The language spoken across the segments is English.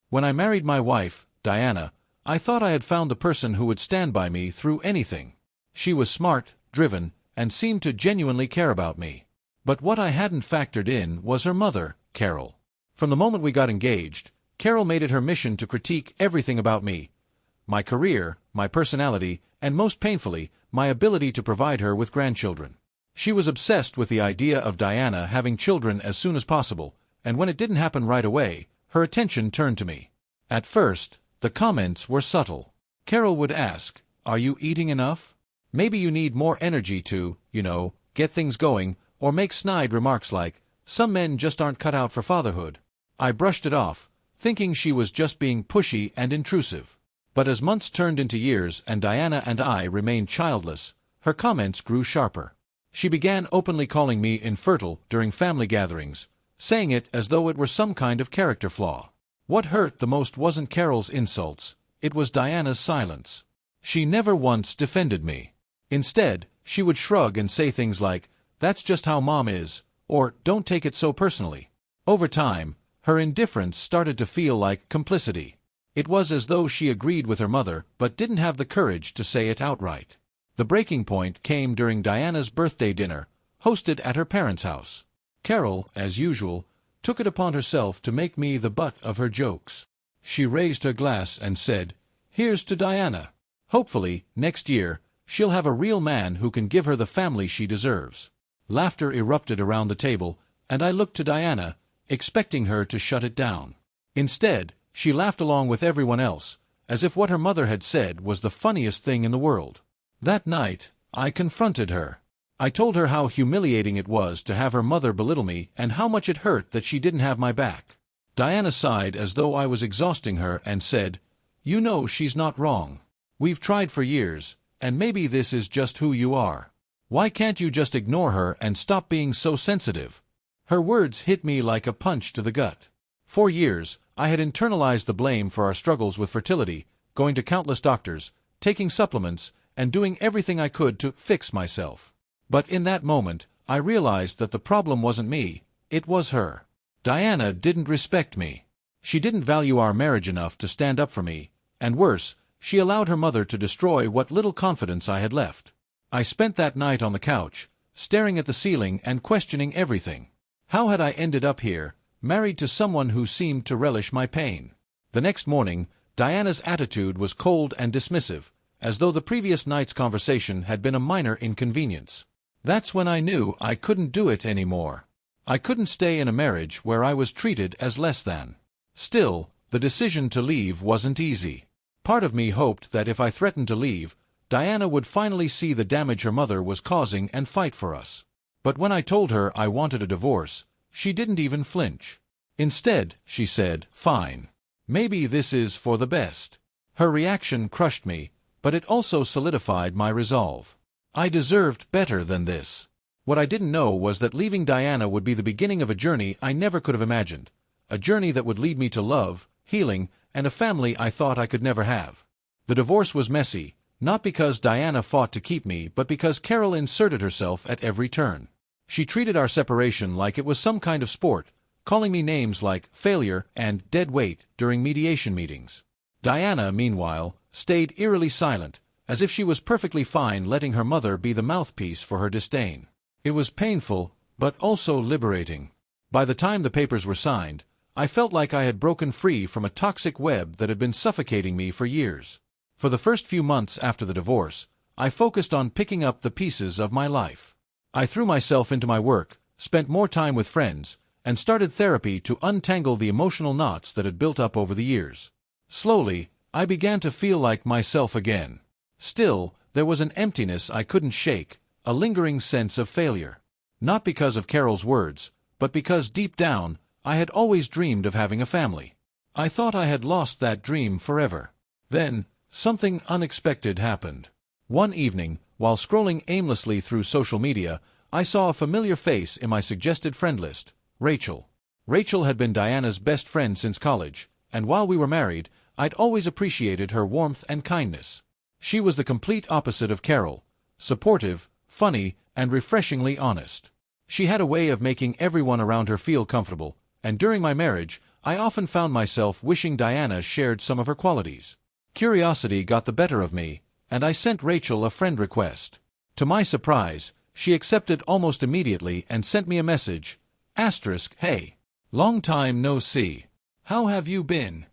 When I married my wife, Diana, I thought I had found the person who would stand by me through anything. She was smart, driven, and seemed to genuinely care about me. But what I hadn't factored in was her mother, Carol. From the moment we got engaged, Carol made it her mission to critique everything about me: my career, my personality, and most painfully, my ability to provide her with grandchildren. She was obsessed with the idea of Diana having children as soon as possible, and when it didn't happen right away, her attention turned to me. At first, the comments were subtle. Carol would ask, "Are you eating enough? Maybe you need more energy to, get things going," or make snide remarks like, "Some men just aren't cut out for fatherhood." I brushed it off, thinking she was just being pushy and intrusive. But as months turned into years and Diana and I remained childless, her comments grew sharper. She began openly calling me infertile during family gatherings, saying it as though it were some kind of character flaw. What hurt the most wasn't Carol's insults, it was Diana's silence. She never once defended me. Instead, she would shrug and say things like, "That's just how Mom is," or "Don't take it so personally." Over time, her indifference started to feel like complicity. It was as though she agreed with her mother but didn't have the courage to say it outright. The breaking point came during Diana's birthday dinner, hosted at her parents' house. Carol, as usual, took it upon herself to make me the butt of her jokes. She raised her glass and said, "Here's to Diana. Hopefully, next year, she'll have a real man who can give her the family she deserves." Laughter erupted around the table, and I looked to Diana, expecting her to shut it down. Instead, she laughed along with everyone else, as if what her mother had said was the funniest thing in the world. That night, I confronted her. I told her how humiliating it was to have her mother belittle me and how much it hurt that she didn't have my back. Diana sighed as though I was exhausting her and said, "You know she's not wrong. We've tried for years, and maybe this is just who you are. Why can't you just ignore her and stop being so sensitive?" Her words hit me like a punch to the gut. For years, I had internalized the blame for our struggles with fertility, going to countless doctors, taking supplements, and doing everything I could to fix myself. But in that moment, I realized that the problem wasn't me, it was her. Diana didn't respect me. She didn't value our marriage enough to stand up for me, and worse, she allowed her mother to destroy what little confidence I had left. I spent that night on the couch, staring at the ceiling and questioning everything. How had I ended up here, married to someone who seemed to relish my pain? The next morning, Diana's attitude was cold and dismissive, as though the previous night's conversation had been a minor inconvenience. That's when I knew I couldn't do it anymore. I couldn't stay in a marriage where I was treated as less than. Still, the decision to leave wasn't easy. Part of me hoped that if I threatened to leave, Diana would finally see the damage her mother was causing and fight for us. But when I told her I wanted a divorce, she didn't even flinch. Instead, she said, "Fine. Maybe this is for the best." Her reaction crushed me, but it also solidified my resolve. I deserved better than this. What I didn't know was that leaving Diana would be the beginning of a journey I never could have imagined, a journey that would lead me to love, healing, and a family I thought I could never have. The divorce was messy, not because Diana fought to keep me but because Carol inserted herself at every turn. She treated our separation like it was some kind of sport, calling me names like failure and dead weight during mediation meetings. Diana, meanwhile, stayed eerily silent, as if she was perfectly fine letting her mother be the mouthpiece for her disdain. It was painful, but also liberating. By the time the papers were signed, I felt like I had broken free from a toxic web that had been suffocating me for years. For the first few months after the divorce, I focused on picking up the pieces of my life. I threw myself into my work, spent more time with friends, and started therapy to untangle the emotional knots that had built up over the years. Slowly, I began to feel like myself again. Still, there was an emptiness I couldn't shake, a lingering sense of failure. Not because of Carol's words, but because deep down, I had always dreamed of having a family. I thought I had lost that dream forever. Then, something unexpected happened. One evening, while scrolling aimlessly through social media, I saw a familiar face in my suggested friend list, Rachel. Rachel had been Diana's best friend since college, and while we were married, I'd always appreciated her warmth and kindness. She was the complete opposite of Carol, supportive, funny, and refreshingly honest. She had a way of making everyone around her feel comfortable, and during my marriage, I often found myself wishing Diana shared some of her qualities. Curiosity got the better of me, and I sent Rachel a friend request. To my surprise, she accepted almost immediately and sent me a message. Hey. Long time no see. How have you been?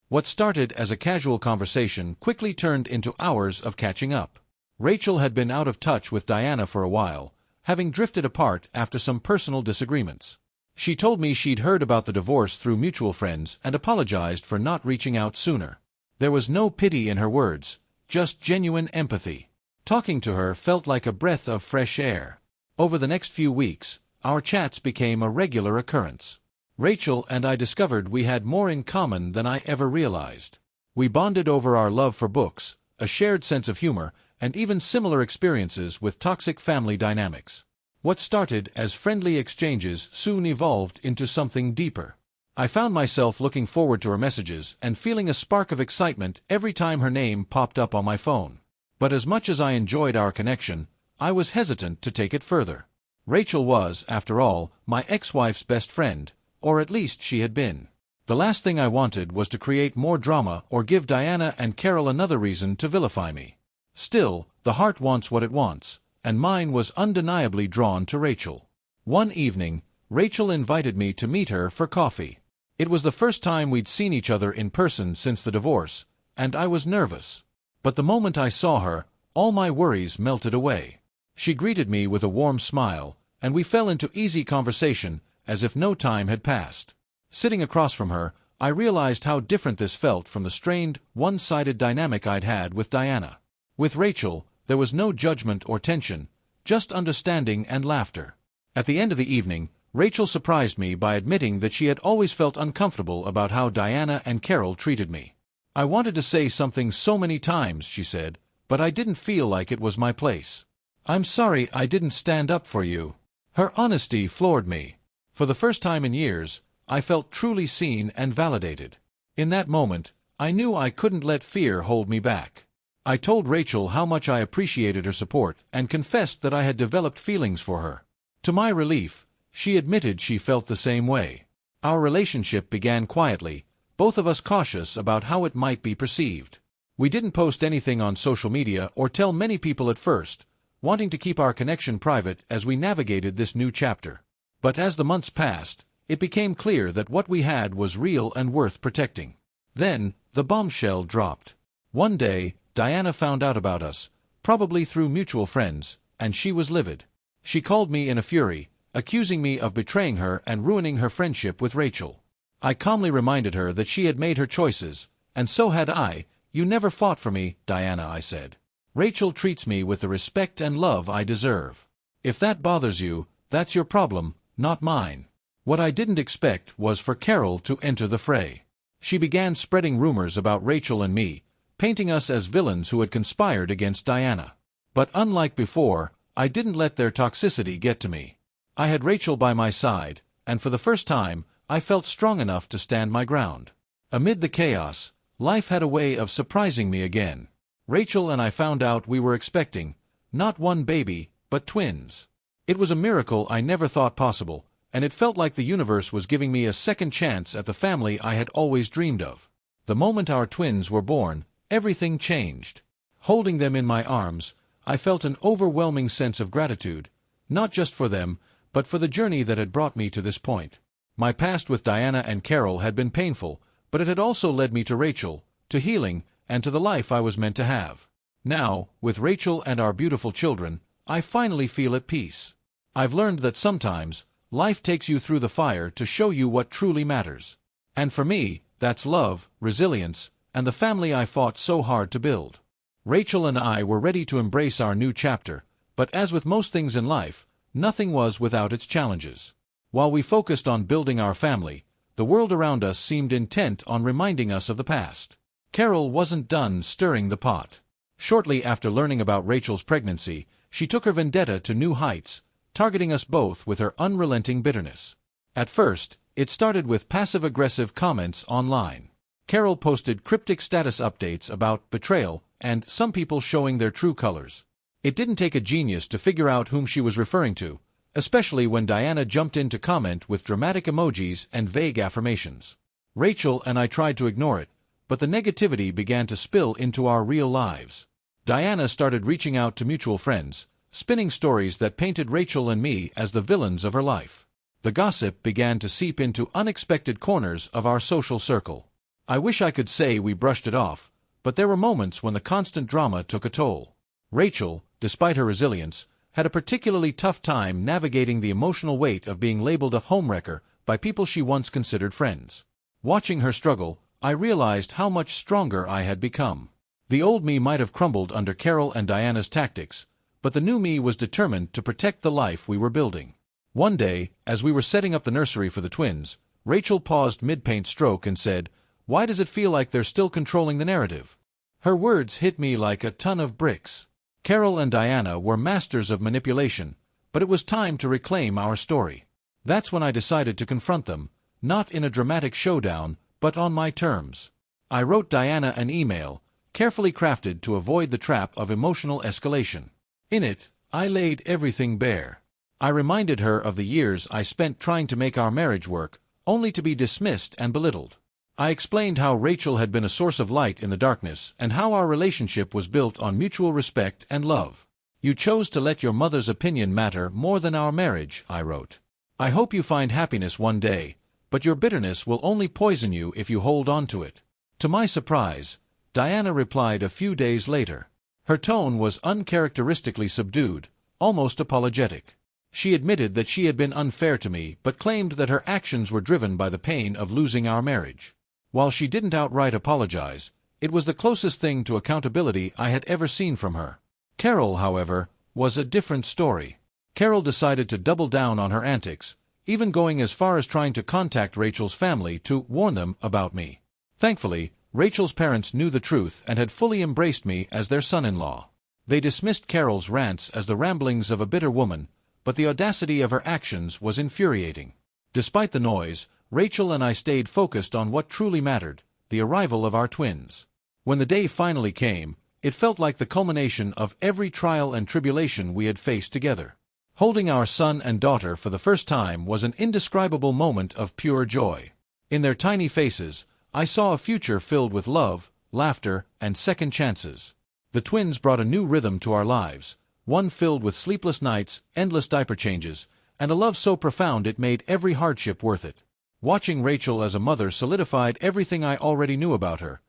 What started as a casual conversation quickly turned into hours of catching up. Rachel had been out of touch with Diana for a while, having drifted apart after some personal disagreements. She told me she'd heard about the divorce through mutual friends and apologized for not reaching out sooner. There was no pity in her words, just genuine empathy. Talking to her felt like a breath of fresh air. Over the next few weeks, our chats became a regular occurrence. Rachel and I discovered we had more in common than I ever realized. We bonded over our love for books, a shared sense of humor, and even similar experiences with toxic family dynamics. What started as friendly exchanges soon evolved into something deeper. I found myself looking forward to her messages and feeling a spark of excitement every time her name popped up on my phone. But as much as I enjoyed our connection, I was hesitant to take it further. Rachel was, after all, my ex-wife's best friend, or at least she had been. The last thing I wanted was to create more drama or give Diana and Carol another reason to vilify me. Still, the heart wants what it wants, and mine was undeniably drawn to Rachel. One evening, Rachel invited me to meet her for coffee. It was the first time we'd seen each other in person since the divorce, and I was nervous. But the moment I saw her, all my worries melted away. She greeted me with a warm smile, and we fell into easy conversation, as if no time had passed. Sitting across from her, I realized how different this felt from the strained, one-sided dynamic I'd had with Diana. With Rachel, there was no judgment or tension, just understanding and laughter. At the end of the evening, Rachel surprised me by admitting that she had always felt uncomfortable about how Diana and Carol treated me. I wanted to say something so many times, she said, but I didn't feel like it was my place. I'm sorry I didn't stand up for you. Her honesty floored me. For the first time in years, I felt truly seen and validated. In that moment, I knew I couldn't let fear hold me back. I told Rachel how much I appreciated her support and confessed that I had developed feelings for her. To my relief, she admitted she felt the same way. Our relationship began quietly, both of us cautious about how it might be perceived. We didn't post anything on social media or tell many people at first, wanting to keep our connection private as we navigated this new chapter. But as the months passed, it became clear that what we had was real and worth protecting. Then, the bombshell dropped. One day, Diana found out about us, probably through mutual friends, and she was livid. She called me in a fury, accusing me of betraying her and ruining her friendship with Rachel. I calmly reminded her that she had made her choices, and so had I. You never fought for me, Diana, I said. Rachel treats me with the respect and love I deserve. If that bothers you, that's your problem, not mine. What I didn't expect was for Carol to enter the fray. She began spreading rumors about Rachel and me, painting us as villains who had conspired against Diana. But unlike before, I didn't let their toxicity get to me. I had Rachel by my side, and for the first time, I felt strong enough to stand my ground. Amid the chaos, life had a way of surprising me again. Rachel and I found out we were expecting, not one baby, but twins. It was a miracle I never thought possible, and it felt like the universe was giving me a second chance at the family I had always dreamed of. The moment our twins were born, everything changed. Holding them in my arms, I felt an overwhelming sense of gratitude, not just for them, but for the journey that had brought me to this point. My past with Diana and Carol had been painful, but it had also led me to Rachel, to healing, and to the life I was meant to have. Now, with Rachel and our beautiful children, I finally feel at peace. I've learned that sometimes, life takes you through the fire to show you what truly matters. And for me, that's love, resilience, and the family I fought so hard to build. Rachel and I were ready to embrace our new chapter, but as with most things in life, nothing was without its challenges. While we focused on building our family, the world around us seemed intent on reminding us of the past. Carol wasn't done stirring the pot. Shortly after learning about Rachel's pregnancy, she took her vendetta to new heights, targeting us both with her unrelenting bitterness. At first, it started with passive-aggressive comments online. Carol posted cryptic status updates about betrayal and some people showing their true colors. It didn't take a genius to figure out whom she was referring to, especially when Diana jumped in to comment with dramatic emojis and vague affirmations. Rachel and I tried to ignore it, but the negativity began to spill into our real lives. Diana started reaching out to mutual friends, spinning stories that painted Rachel and me as the villains of her life. The gossip began to seep into unexpected corners of our social circle. I wish I could say we brushed it off, but there were moments when the constant drama took a toll. Rachel, despite her resilience, had a particularly tough time navigating the emotional weight of being labeled a homewrecker by people she once considered friends. Watching her struggle, I realized how much stronger I had become. The old me might have crumbled under Carol and Diana's tactics, but the new me was determined to protect the life we were building. One day, as we were setting up the nursery for the twins, Rachel paused mid-paint stroke and said, "Why does it feel like they're still controlling the narrative?" Her words hit me like a ton of bricks. Carol and Diana were masters of manipulation, but it was time to reclaim our story. That's when I decided to confront them, not in a dramatic showdown, but on my terms. I wrote Diana an email, carefully crafted to avoid the trap of emotional escalation. In it, I laid everything bare. I reminded her of the years I spent trying to make our marriage work, only to be dismissed and belittled. I explained how Rachel had been a source of light in the darkness and how our relationship was built on mutual respect and love. "You chose to let your mother's opinion matter more than our marriage," I wrote. "I hope you find happiness one day, but your bitterness will only poison you if you hold on to it." To my surprise, Diana replied a few days later. Her tone was uncharacteristically subdued, almost apologetic. She admitted that she had been unfair to me but claimed that her actions were driven by the pain of losing our marriage. While she didn't outright apologize, it was the closest thing to accountability I had ever seen from her. Carol, however, was a different story. Carol decided to double down on her antics, even going as far as trying to contact Rachel's family to warn them about me. Thankfully, Rachel's parents knew the truth and had fully embraced me as their son-in-law. They dismissed Carol's rants as the ramblings of a bitter woman, but the audacity of her actions was infuriating. Despite the noise, Rachel and I stayed focused on what truly mattered, the arrival of our twins. When the day finally came, it felt like the culmination of every trial and tribulation we had faced together. Holding our son and daughter for the first time was an indescribable moment of pure joy. In their tiny faces, I saw a future filled with love, laughter, and second chances. The twins brought a new rhythm to our lives, one filled with sleepless nights, endless diaper changes, and a love so profound it made every hardship worth it. Watching Rachel as a mother solidified everything I already knew about her.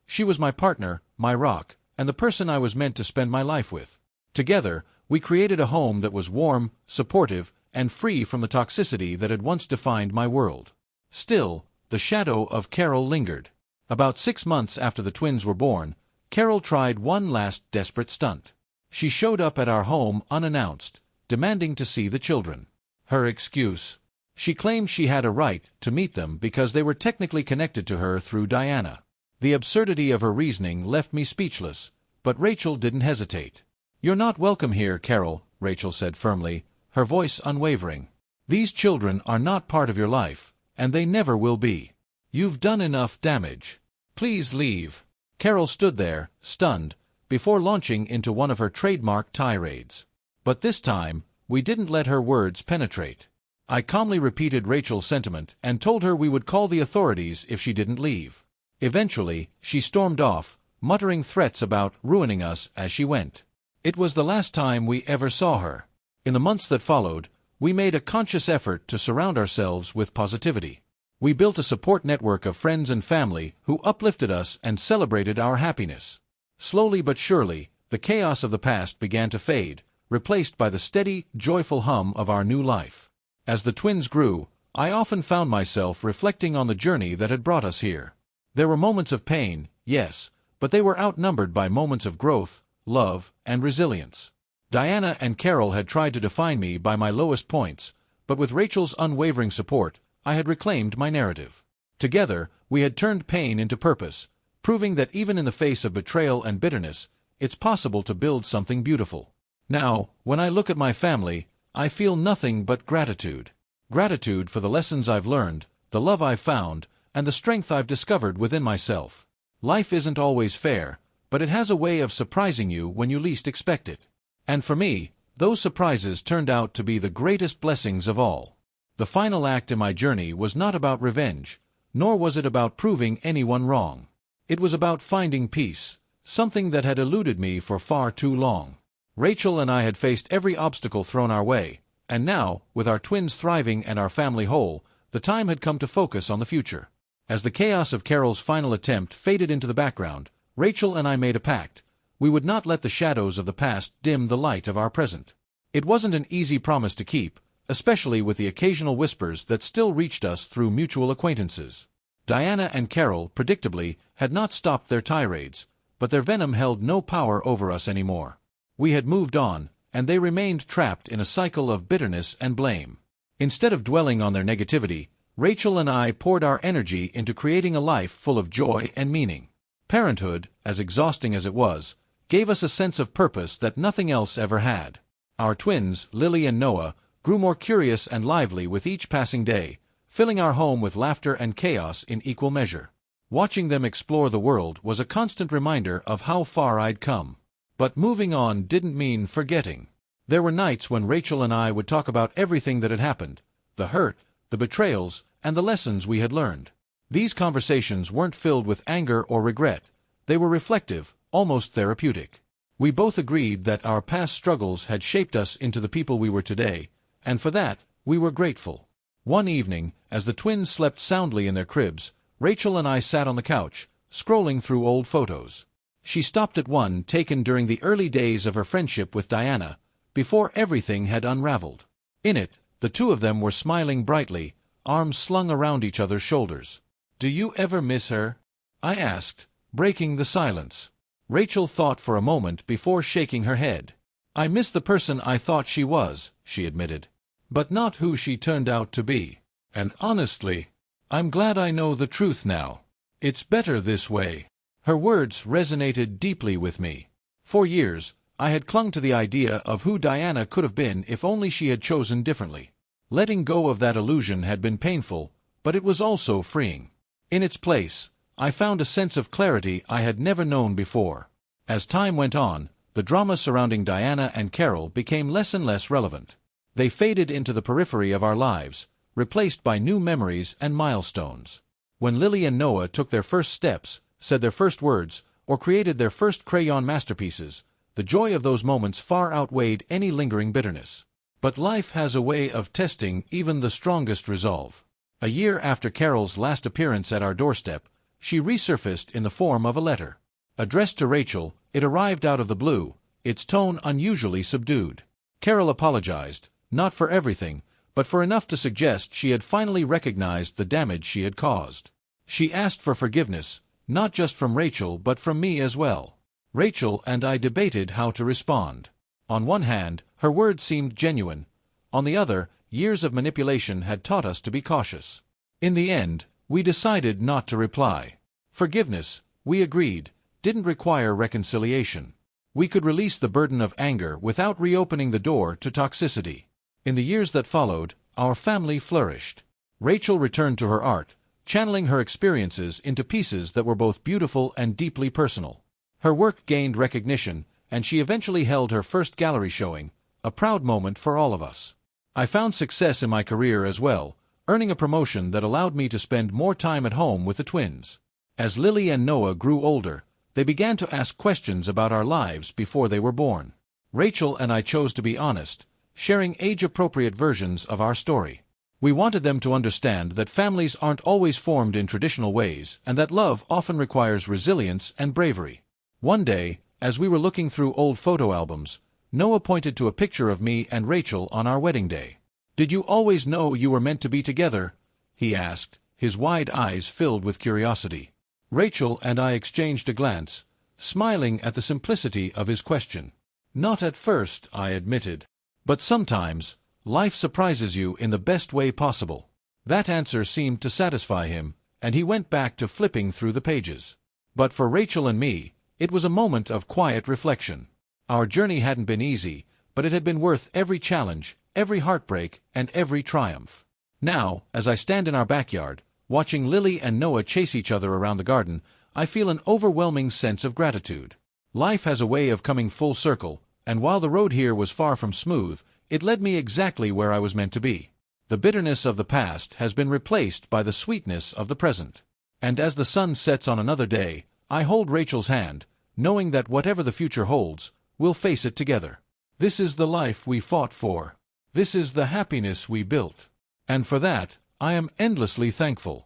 She was my partner, my rock, and the person I was meant to spend my life with. Together, we created a home that was warm, supportive, and free from the toxicity that had once defined my world. Still, the shadow of Carol lingered. About 6 months after the twins were born, Carol tried one last desperate stunt. She showed up at our home unannounced, demanding to see the children. Her excuse: she claimed she had a right to meet them because they were technically connected to her through Diana. The absurdity of her reasoning left me speechless, but Rachel didn't hesitate. "You're not welcome here, Carol," Rachel said firmly, her voice unwavering. "These children are not part of your life, and they never will be. You've done enough damage. Please leave." Carol stood there, stunned, before launching into one of her trademark tirades. But this time, we didn't let her words penetrate. I calmly repeated Rachel's sentiment and told her we would call the authorities if she didn't leave. Eventually, she stormed off, muttering threats about ruining us as she went. It was the last time we ever saw her. In the months that followed, we made a conscious effort to surround ourselves with positivity. We built a support network of friends and family who uplifted us and celebrated our happiness. Slowly but surely, the chaos of the past began to fade, replaced by the steady, joyful hum of our new life. As the twins grew, I often found myself reflecting on the journey that had brought us here. There were moments of pain, yes, but they were outnumbered by moments of growth, love, and resilience. Diana and Carol had tried to define me by my lowest points, but with Rachel's unwavering support, I had reclaimed my narrative. Together, we had turned pain into purpose, proving that even in the face of betrayal and bitterness, it's possible to build something beautiful. Now, when I look at my family, I feel nothing but gratitude. Gratitude for the lessons I've learned, the love I've found, and the strength I've discovered within myself. Life isn't always fair, but it has a way of surprising you when you least expect it. And for me, those surprises turned out to be the greatest blessings of all. The final act in my journey was not about revenge, nor was it about proving anyone wrong. It was about finding peace, something that had eluded me for far too long. Rachel and I had faced every obstacle thrown our way, and now, with our twins thriving and our family whole, the time had come to focus on the future. As the chaos of Carol's final attempt faded into the background, Rachel and I made a pact. We would not let the shadows of the past dim the light of our present. It wasn't an easy promise to keep, especially with the occasional whispers that still reached us through mutual acquaintances. Diana and Carol, predictably, had not stopped their tirades, but their venom held no power over us anymore. We had moved on, and they remained trapped in a cycle of bitterness and blame. Instead of dwelling on their negativity, Rachel and I poured our energy into creating a life full of joy and meaning. Parenthood, as exhausting as it was, gave us a sense of purpose that nothing else ever had. Our twins, Lily and Noah, grew more curious and lively with each passing day, filling our home with laughter and chaos in equal measure. Watching them explore the world was a constant reminder of how far I'd come. But moving on didn't mean forgetting. There were nights when Rachel and I would talk about everything that had happened, the hurt, the betrayals, and the lessons we had learned. These conversations weren't filled with anger or regret. They were reflective, almost therapeutic. We both agreed that our past struggles had shaped us into the people we were today, and for that, we were grateful. One evening, as the twins slept soundly in their cribs, Rachel and I sat on the couch, scrolling through old photos. She stopped at one taken during the early days of her friendship with Diana, before everything had unraveled. In it, the two of them were smiling brightly, arms slung around each other's shoulders. "Do you ever miss her?" I asked, breaking the silence. Rachel thought for a moment before shaking her head. "I miss the person I thought she was," she admitted. "But not who she turned out to be. And honestly, I'm glad I know the truth now. It's better this way." Her words resonated deeply with me. For years, I had clung to the idea of who Diana could have been if only she had chosen differently. Letting go of that illusion had been painful, but it was also freeing. In its place, I found a sense of clarity I had never known before. As time went on, the drama surrounding Diana and Carol became less and less relevant. They faded into the periphery of our lives, replaced by new memories and milestones. When Lily and Noah took their first steps, said their first words, or created their first crayon masterpieces, the joy of those moments far outweighed any lingering bitterness. But life has a way of testing even the strongest resolve. A year after Carol's last appearance at our doorstep, she resurfaced in the form of a letter. Addressed to Rachel, it arrived out of the blue, its tone unusually subdued. Carol apologized, not for everything, but for enough to suggest she had finally recognized the damage she had caused. She asked for forgiveness, not just from Rachel but from me as well. Rachel and I debated how to respond. On one hand, her words seemed genuine. On the other, years of manipulation had taught us to be cautious. In the end, we decided not to reply. Forgiveness, we agreed, didn't require reconciliation. We could release the burden of anger without reopening the door to toxicity. In the years that followed, our family flourished. Rachel returned to her art, channeling her experiences into pieces that were both beautiful and deeply personal. Her work gained recognition, and she eventually held her first gallery showing, a proud moment for all of us. I found success in my career as well, earning a promotion that allowed me to spend more time at home with the twins. As Lily and Noah grew older, they began to ask questions about our lives before they were born. Rachel and I chose to be honest, sharing age-appropriate versions of our story. We wanted them to understand that families aren't always formed in traditional ways and that love often requires resilience and bravery. One day, as we were looking through old photo albums, Noah pointed to a picture of me and Rachel on our wedding day. "Did you always know you were meant to be together?" he asked, his wide eyes filled with curiosity. Rachel and I exchanged a glance, smiling at the simplicity of his question. "Not at first," I admitted. "But sometimes, life surprises you in the best way possible." That answer seemed to satisfy him, and he went back to flipping through the pages. But for Rachel and me, it was a moment of quiet reflection. Our journey hadn't been easy, but it had been worth every challenge, every heartbreak, and every triumph. Now, as I stand in our backyard, watching Lily and Noah chase each other around the garden, I feel an overwhelming sense of gratitude. Life has a way of coming full circle, And while the road here was far from smooth, it led me exactly where I was meant to be. The bitterness of the past has been replaced by the sweetness of the present. And as the sun sets on another day, I hold Rachel's hand, knowing that whatever the future holds, we'll face it together. This is the life we fought for. This is the happiness we built. And for that, I am endlessly thankful.